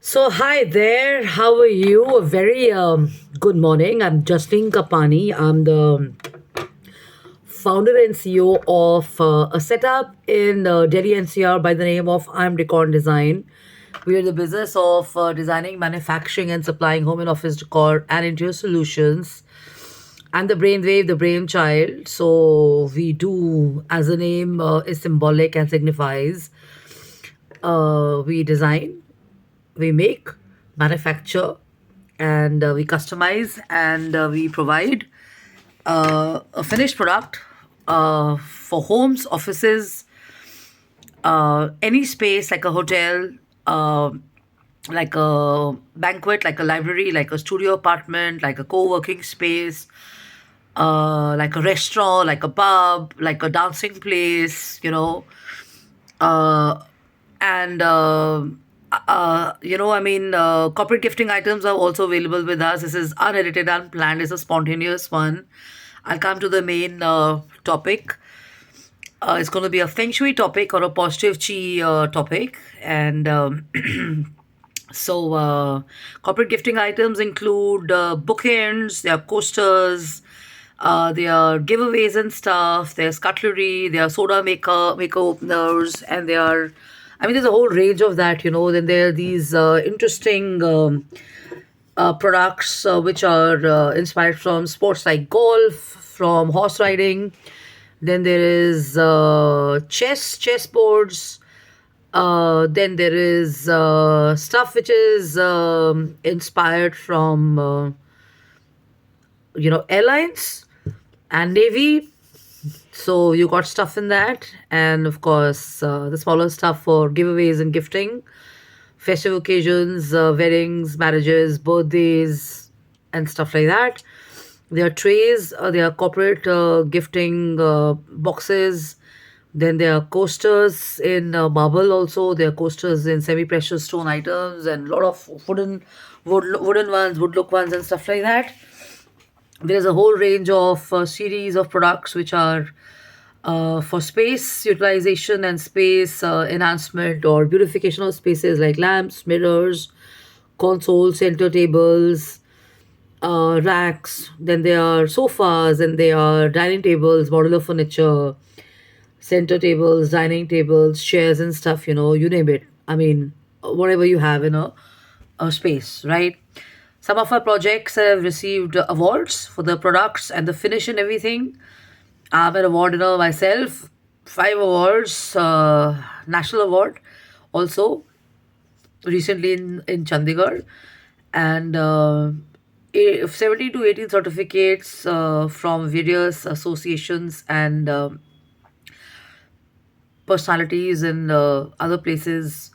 So, hi there. How are you? A very good morning. I'm Jasleen Kapani. I'm the founder and CEO of a setup in Delhi NCR by the name of I'm Decor and Design. We are the business of designing, manufacturing, and supplying home and office decor and interior solutions. And the brainwave, the brainchild. So, we do, as the name is symbolic and signifies, we design, we make, manufacture, and we customize and we provide a finished product for homes, offices, any space like a hotel, uh, like a banquet, like a library, like a studio apartment, like a co working space, like a restaurant, like a pub, like a dancing place, uh, and corporate gifting items are also available with us. This is unedited, unplanned. It's a spontaneous one. I'll come to the main topic. It's going to be a feng shui topic or a positive chi topic, and corporate gifting items include bookends, there are coasters, there are giveaways and stuff. There's cutlery, there are soda maker openers, and there are, I mean, there's a whole range of that. Then there are these interesting products which are inspired from sports like golf, from horse riding. Then there is chessboards. Then there is stuff which is inspired from airlines and navy. So you got stuff in that, and of course the smaller stuff for giveaways and gifting, festive occasions, weddings, marriages, birthdays, and stuff like that. There are trays, there are corporate gifting boxes. Then there are coasters in marble also. There are coasters in semi-precious stone items and a lot of wooden ones, wood look ones, and stuff like that. There's a whole range of series of products which are for space utilization and space enhancement or beautification of spaces like lamps, mirrors, consoles, center tables, racks. Then there are sofas and there are dining tables, modular furniture, center tables, dining tables, chairs, and stuff. You name it. I mean, whatever you have in a space, right? Some of our projects have received awards for the products and the finish and everything. I'm an award winner myself, 5 awards, national award also recently in Chandigarh, and 17 to 18 certificates from various associations and personalities in other places,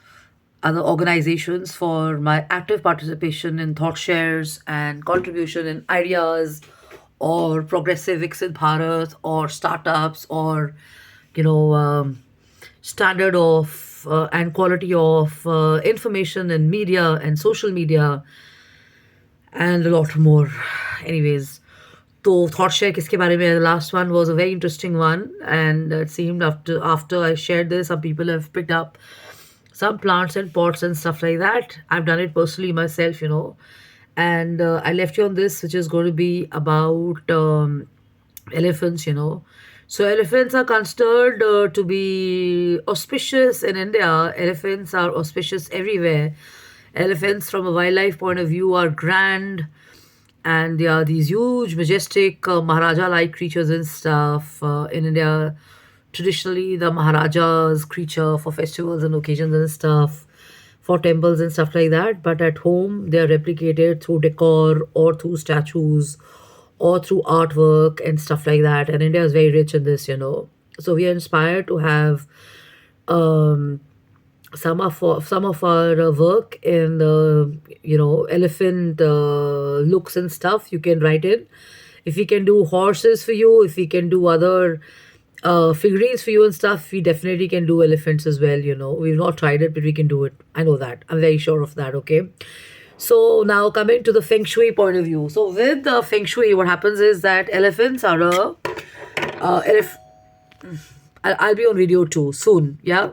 other organizations for my active participation in thought shares and contribution in ideas or progressive Viksit Bharat or startups or you know standard of and quality of information and media and social media and a lot more. Anyways, so thought share kiske bare mein, the last one was a very interesting one, and it seemed after I shared this, some people have picked up some plants and pots and stuff like that. I've done it personally myself, and I left you on this, which is going to be about elephants. So elephants are considered to be auspicious in India. Elephants are auspicious everywhere. Elephants, from a wildlife point of view, are grand, and they are these huge, majestic Maharaja-like creatures and stuff. In India, traditionally, the Maharaja's creature for festivals and occasions and stuff, for temples and stuff like that. But at home, they are replicated through decor or through statues or through artwork and stuff like that. And India is very rich in this. So we are inspired to have um, some of our work in the elephant looks and stuff. You can write in if we can do horses for you, if we can do other figurines for you and stuff. We definitely can do elephants as well. We've not tried it, but we can do it. I know that. I'm very sure of that. Okay. So now coming to the feng shui point of view. So with the feng shui, what happens is that elephants are a I'll be on video too soon. Yeah.